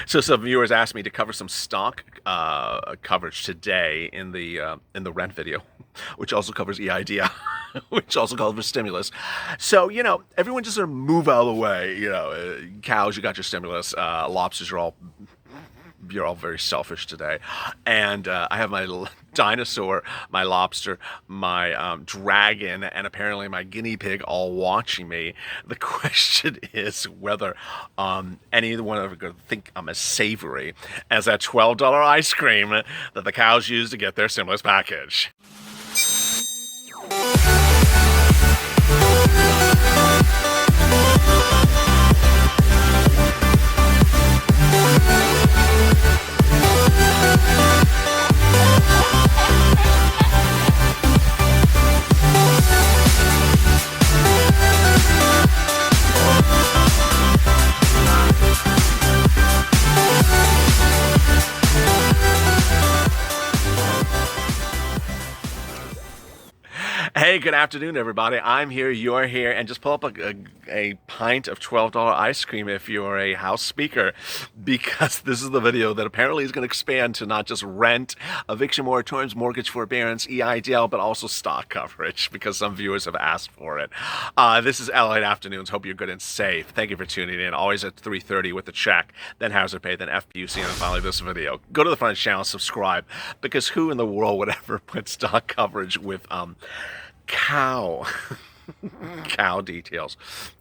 So some viewers asked me to cover some stock coverage today in the rent video, which also covers EIDL, which also covers stimulus. So everyone just sort of move out of the way. Cows, you got your stimulus. Lobsters, you're all very selfish today. And I have my dinosaur, my lobster, my dragon, and apparently my guinea pig all watching me. The question is whether anyone ever going to think I'm as savory as that $12 ice cream that the cows use to get their stimulus package. Hey, good afternoon, everybody. I'm here, you're here, and just pull up a pint of $12 ice cream if you're a house speaker, because this is the video that apparently is going to expand to not just rent, eviction moratoriums, mortgage forbearance, EIDL, but also stock coverage, because some viewers have asked for it. This is LALATE Afternoons. Hope you're good and safe. Thank you for tuning in. Always at 3:30 with the check, then Hazard Pay, then FPUC, and then finally this video. Go to the front of the channel, subscribe, because who in the world would ever put stock coverage with cow details?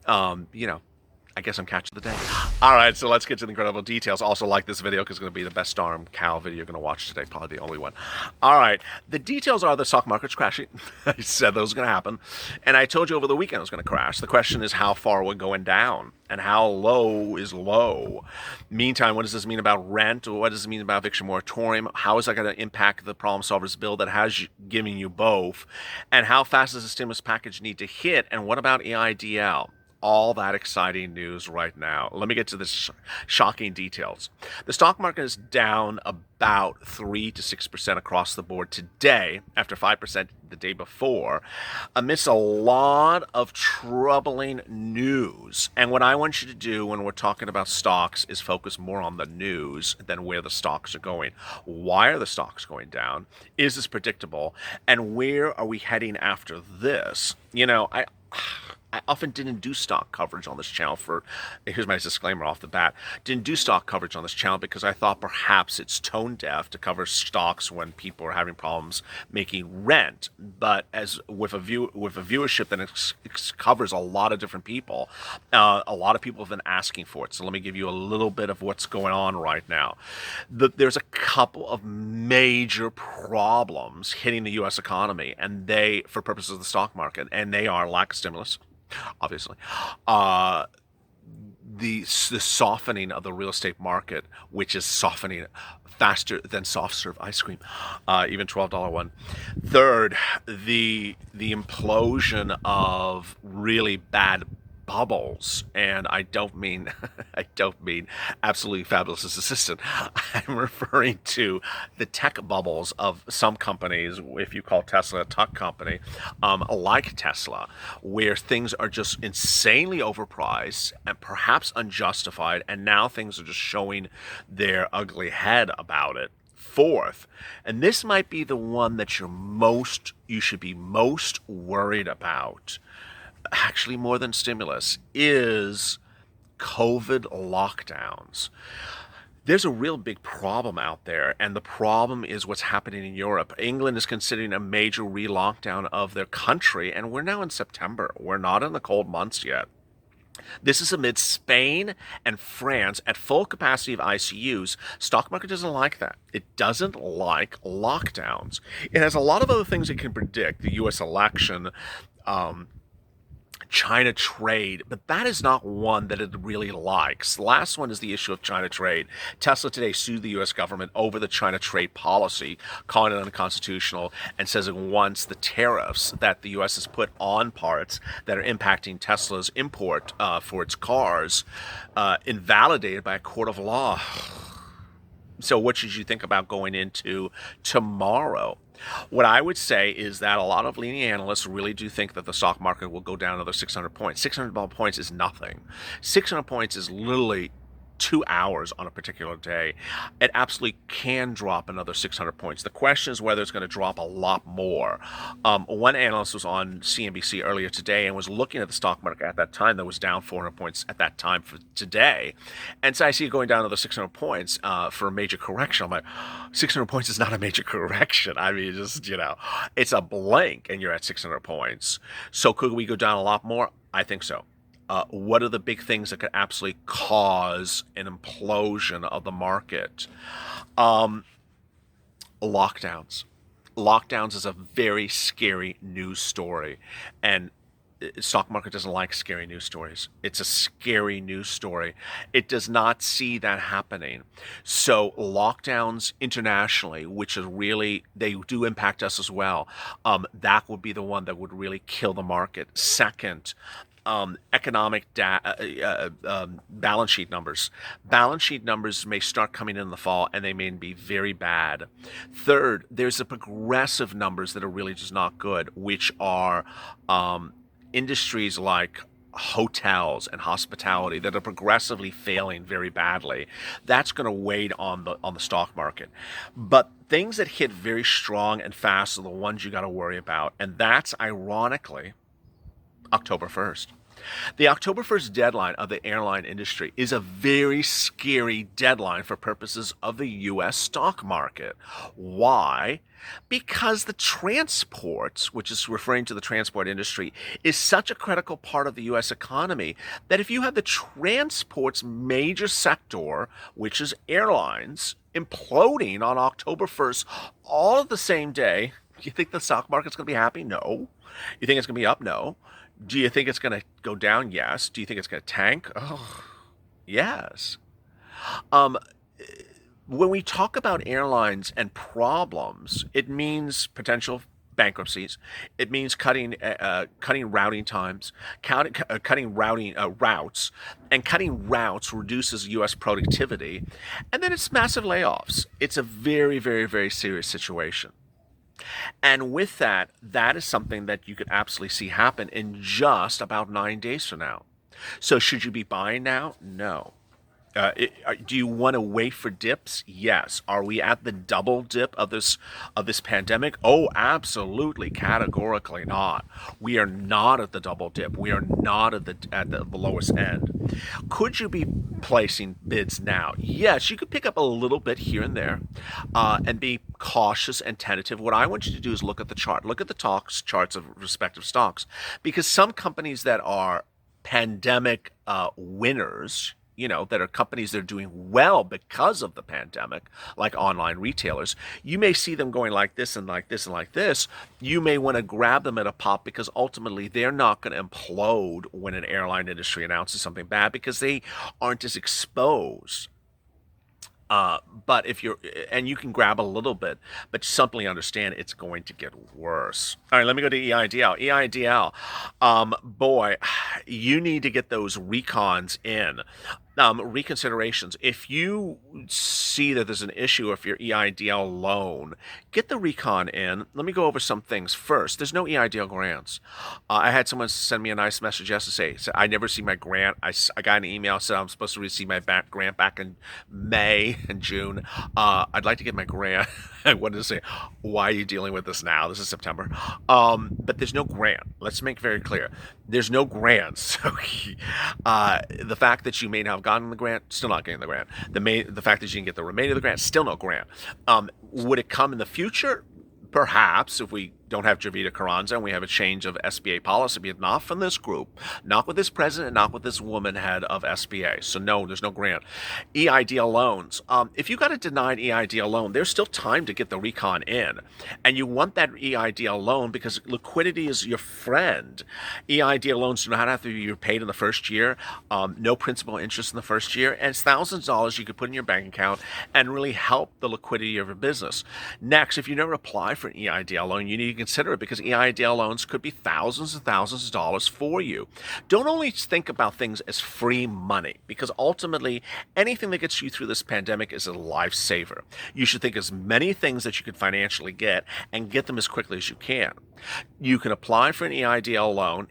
I guess I'm catching the day. All right, so let's get to the incredible details. Also, like this video because it's going to be the best darn cow video you're going to watch today, probably the only one. All right, the details are the stock market's crashing. I said that was going to happen, and I told you over the weekend it was going to crash. The question is how far we're going down and how low is low. Meantime, what does this mean about rent? What does it mean about eviction moratorium? How is that going to impact the problem solvers bill that has given you both? And how fast does the stimulus package need to hit? And what about EIDL? All that exciting news right now. Let me get to the shocking details. The stock market is down about 3 to 6% across the board today, after 5% the day before, amidst a lot of troubling news. And what I want you to do when we're talking about stocks is focus more on the news than where the stocks are going. Why are the stocks going down? Is this predictable? And where are we heading after this? I often didn't do stock coverage on this channel here's my disclaimer off the bat, didn't do stock coverage on this channel because I thought perhaps it's tone deaf to cover stocks when people are having problems making rent. But as with a viewership that covers a lot of different people, a lot of people have been asking for it. So let me give you a little bit of what's going on right now. There's a couple of major problems hitting the U.S. economy, and for purposes of the stock market, and they are lack of stimulus, obviously, the softening of the real estate market, which is softening faster than soft serve ice cream, even $12 one. Third, the implosion of really bad bubbles, and I don't mean absolutely fabulous assistant. I'm referring to the tech bubbles of some companies, if you call Tesla a tech company, like Tesla, where things are just insanely overpriced and perhaps unjustified, and now things are just showing their ugly head about it. Fourth, and this might be the one that you should be most worried about, actually more than stimulus, is COVID lockdowns. There's a real big problem out there, and the problem is what's happening in Europe. England is considering a major re-lockdown of their country, and we're now in September. We're not in the cold months yet. This is amid Spain and France at full capacity of ICUs. Stock market doesn't like that. It doesn't like lockdowns. It has a lot of other things it can predict. The U.S. election, China trade, but that is not one that it really likes. The last one is the issue of China trade. Tesla today sued the U.S. government over the China trade policy, calling it unconstitutional, and says it wants the tariffs that the U.S. has put on parts that are impacting Tesla's import for its cars invalidated by a court of law. So what should you think about going into tomorrow? What I would say is that a lot of leading analysts really do think that the stock market will go down another 600 points. 600 points is nothing. 600 points is literally 2 hours on a particular day, it absolutely can drop another 600 points. The question is whether it's going to drop a lot more. One analyst was on CNBC earlier today and was looking at the stock market at that time that was down 400 points at that time for today. And so I see it going down another 600 points for a major correction. I'm like, 600 points is not a major correction. I mean, just, it's a blink and you're at 600 points. So could we go down a lot more? I think so. What are the big things that could absolutely cause an implosion of the market? Lockdowns. Lockdowns is a very scary news story, and stock market doesn't like scary news stories. It's a scary news story. It does not see that happening. So lockdowns internationally, which is really, they do impact us as well. That would be the one that would really kill the market. Second, economic balance sheet numbers. Balance sheet numbers may start coming in the fall and they may be very bad. Third, there's the progressive numbers that are really just not good, which are industries like hotels and hospitality that are progressively failing very badly. That's going to weigh on the stock market. But things that hit very strong and fast are the ones you got to worry about, and that's ironically October 1st. The October 1st deadline of the airline industry is a very scary deadline for purposes of the U.S. stock market. Why? Because the transports, which is referring to the transport industry, is such a critical part of the U.S. economy that if you have the transports major sector, which is airlines, imploding on October 1st, all at the same day, do you think the stock market's going to be happy? No. You think it's going to be up? No. Do you think it's going to go down? Yes. Do you think it's going to tank? Oh, yes. When we talk about airlines and problems, it means potential bankruptcies. It means cutting routing times, cutting routing routes, and cutting routes reduces U.S. productivity, and then it's massive layoffs. It's a very, very, very serious situation. And with that, that is something that you could absolutely see happen in just about 9 days from now. So should you be buying now? No. Do you want to wait for dips? Yes. Are we at the double dip of this pandemic? Oh, absolutely, categorically not. We are not at the double dip. We are not at the lowest end. Could you be placing bids now? Yes, you could pick up a little bit here and there, and be cautious and tentative. What I want you to do is look at the chart. Look at the charts of respective stocks, because some companies that are pandemic winners, that are companies that are doing well because of the pandemic, like online retailers, you may see them going like this and like this and like this. You may want to grab them at a pop because ultimately they're not going to implode when an airline industry announces something bad because they aren't as exposed. But you can grab a little bit, but simply understand it's going to get worse. All right, let me go to EIDL. EIDL, boy, you need to get those recons in. Reconsiderations. If you see that there's an issue with your EIDL loan, get the recon in. Let me go over some things first. There's no EIDL grants. I had someone send me a nice message yesterday. Said, I never see my grant. I got an email said I'm supposed to receive my grant back in May and June. I'd like to get my grant. I wanted to say, why are you dealing with this now? This is September. But there's no grant. Let's make very clear. There's no grant. So the fact that you may not have gotten the grant, still not getting the grant. The fact that you can get the remainder of the grant, still no grant. Would it come in the future? Perhaps, if we don't have Javita Carranza and we have a change of SBA policy, but not from this group, not with this president, not with this woman head of SBA. So no, there's no grant. EIDL loans. If you got a denied EIDL loan, there's still time to get the recon in. And you want that EIDL loan because liquidity is your friend. EIDL loans do not have to be paid in the first year, no principal interest in the first year, and it's thousands of dollars you could put in your bank account and really help the liquidity of your business. Next, if you never apply for an EIDL loan, you need to consider it, because EIDL loans could be thousands and thousands of dollars for you. Don't only think about things as free money, because ultimately anything that gets you through this pandemic is a lifesaver. You should think as many things that you can financially get and get them as quickly as you can. You can apply for an EIDL loan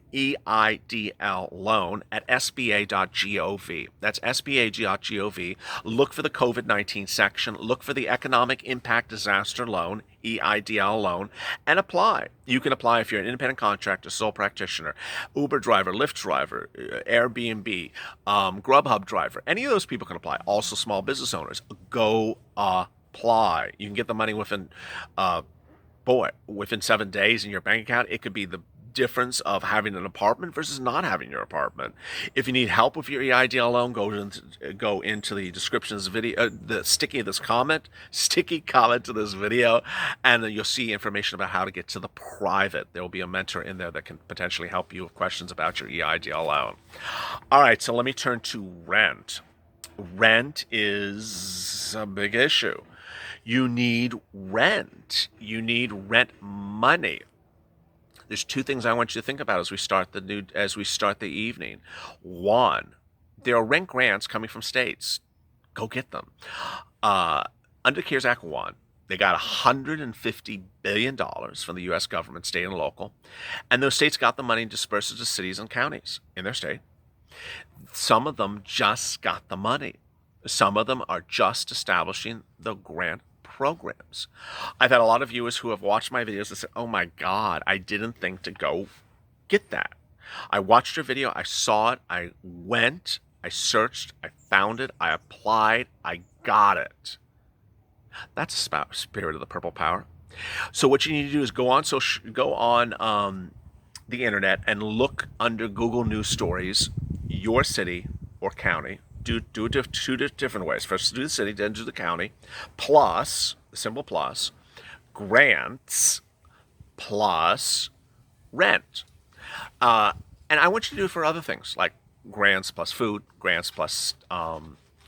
at sba.gov. That's sba.gov. Look for the COVID-19 section. Look for the Economic Impact Disaster Loan, EIDL loan, and apply. You can apply if you're an independent contractor, sole practitioner, Uber driver, Lyft driver, Airbnb, Grubhub driver. Any of those people can apply. Also, small business owners. Go apply. You can get the money within within 7 days in your bank account. It could be the difference of having an apartment versus not having your apartment. If you need help with your EIDL loan, go into the description of this video, the sticky comment to this video, and then you'll see information about how to get to the private. There will be a mentor in there that can potentially help you with questions about your EIDL loan. All right, so let me turn to rent. Rent is a big issue. You need rent. You need rent money. There's two things I want you to think about as we start the evening. One, there are rent grants coming from states. Go get them. Under CARES Act 1, they got $150 billion from the U.S. government, state and local, and those states got the money and dispersed it to cities and counties in their state. Some of them just got the money. Some of them are just establishing the grant programs. I've had a lot of viewers who have watched my videos and said, oh my God, I didn't think to go get that. I watched your video, I saw it, I went, I searched, I found it, I applied, I got it. That's the spirit of the Purple Power. So what you need to do is go on the internet and look under Google News Stories, your city or county. Do it two different ways. First do the city, then do the county, plus, the symbol plus, grants, plus rent. And I want you to do it for other things, like grants plus food, grants plus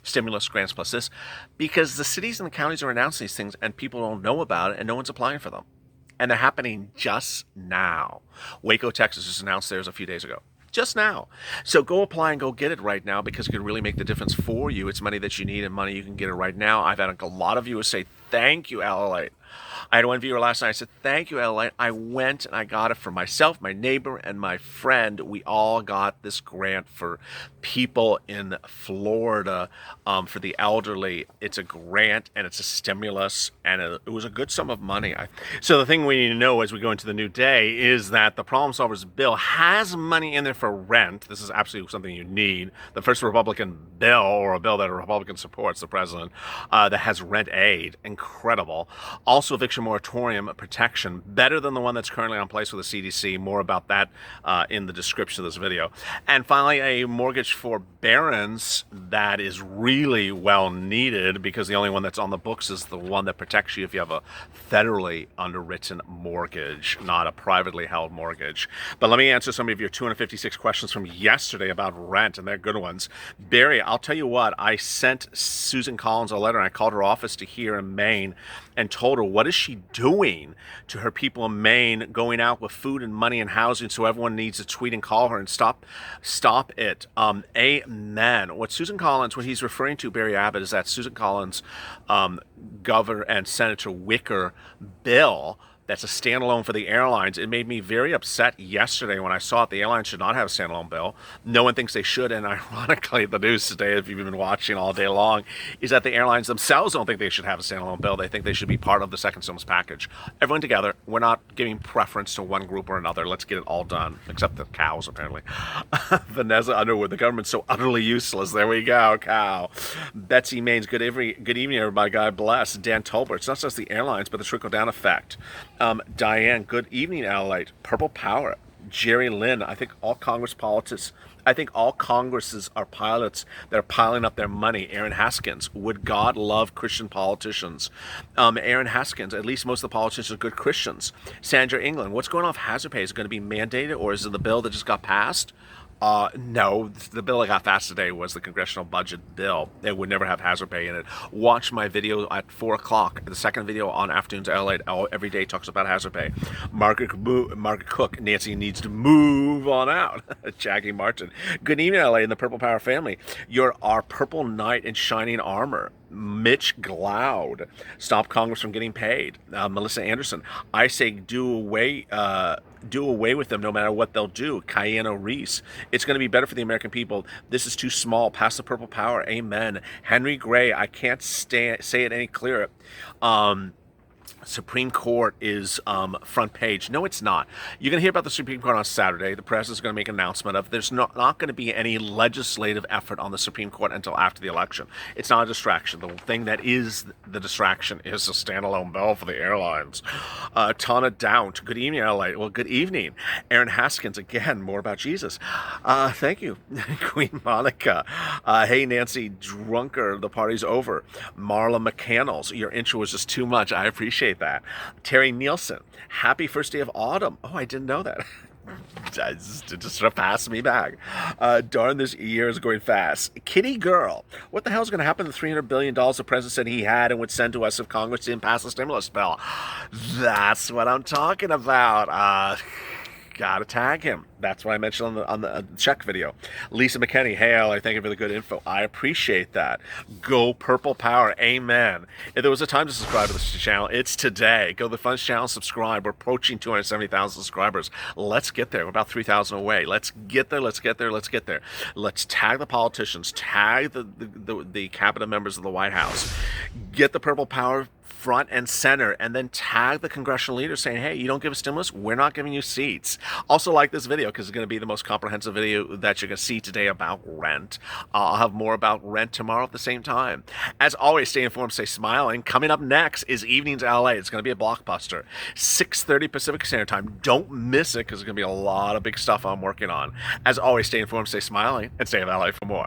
stimulus, grants plus this, because the cities and the counties are announcing these things and people don't know about it and no one's applying for them. And they're happening just now. Waco, Texas just announced theirs a few days ago. Just now. So go apply and go get it right now, because it could really make the difference for you. It's money that you need and money you can get it right now. I've had a lot of viewers say, thank you, LALATE. I had one viewer last night. I said, thank you, LALATE. I went and I got it for myself, my neighbor, and my friend. We all got this grant for people in Florida for the elderly. It's a grant and it's a stimulus, and it was a good sum of money. So the thing we need to know as we go into the new day is that the Problem Solvers bill has money in there for rent. This is absolutely something you need. The first Republican bill, or a bill that a Republican supports, the president, that has rent aid. Incredible. Also, eviction moratorium protection, better than the one that's currently on place with the CDC. More about that in the description of this video. And finally, a mortgage forbearance that is really well needed, because the only one that's on the books is the one that protects you if you have a federally underwritten mortgage, not a privately held mortgage. But let me answer some of your 256 questions from yesterday about rent, and they're good ones. Barry, I'll tell you what, I sent Susan Collins a letter, and I called her office here in Maine and told her, what is she doing to her people in Maine, going out with food and money and housing, so everyone needs to tweet and call her and stop it. Amen. What Susan Collins, what he's referring to, Barry Abbott, is that Susan Collins, Governor and Senator Wicker bill that's a standalone for the airlines. It made me very upset yesterday when I saw it. The airlines should not have a standalone bill. No one thinks they should, and ironically, the news today, if you've been watching all day long, is that the airlines themselves don't think they should have a standalone bill. They think they should be part of the second stimulus package. Everyone together. We're not giving preference to one group or another. Let's get it all done, except the cows, apparently. Vanessa Underwood, the government's so utterly useless. There we go, cow. Betsy Maines, good evening, everybody. God bless. Dan Tolbert, it's not just the airlines, but the trickle-down effect. Diane, good evening, LALATE. Purple Power. Jerry Lynn, I think all Congresses are pilots that are piling up their money. Aaron Haskins, would God love Christian politicians? Aaron Haskins, at least most of the politicians are good Christians. Sandra England, what's going on with hazard pay? Is it going to be mandated, or is it the bill that just got passed? No, the bill I got passed today was the congressional budget bill. It would never have hazard pay in it. Watch my video at 4 o'clock. The second video on Afternoons LALATE every day talks about hazard pay. Margaret Cook, Nancy needs to move on out. Jackie Martin. Good evening, LA and the Purple Power family. You're our purple knight in shining armor. Mitch Glaude. Stop Congress from getting paid. Melissa Anderson. I say do away with them no matter what they'll do. Cayenne Reese. It's going to be better for the American people. This is too small. Pass the purple power. Amen. Henry Gray. I can't say it any clearer. Supreme Court is front page. No, it's not. You're going to hear about the Supreme Court on Saturday. The president's going to make an announcement of there's not going to be any legislative effort on the Supreme Court until after the election. It's not a distraction. The thing that is the distraction is a standalone bill for the airlines. Tana Downt. Good evening, LA. Well, good evening. Aaron Haskins, again, more about Jesus. Thank you. Queen Monica. Hey, Nancy Drunker, the party's over. Marla McCannels, your intro was just too much. I appreciate that. Terry Nielsen, happy first day of autumn. Oh, I didn't know that. It just sort of passed me back. Darn, this year is going fast. Kitty Girl, what the hell is going to happen to the $300 billion the president said he had and would send to us if Congress didn't pass the stimulus bill? That's what I'm talking about. Gotta tag him. That's what I mentioned on the check video. Lisa McKinney, hey, I thank you for the good info. I appreciate that. Go Purple Power. Amen. If there was a time to subscribe to this channel, it's today. Go to the Funds channel, subscribe. We're approaching 270,000 subscribers. Let's get there. We're about 3,000 away. Let's get there. Let's get there. Let's get there. Let's tag the politicians. Tag the cabinet members of the White House. Get the Purple Power front and center, and then tag the congressional leaders saying, hey, you don't give a stimulus, we're not giving you seats. Also like this video because it's going to be the most comprehensive video that you're going to see today about rent. I'll have more about rent tomorrow at the same time. As always, stay informed, stay smiling. Coming up next is Evenings LA. It's going to be a blockbuster. 6:30 Pacific Standard Time. Don't miss it because there's going to be a lot of big stuff I'm working on. As always, stay informed, stay smiling, and stay in LA for more.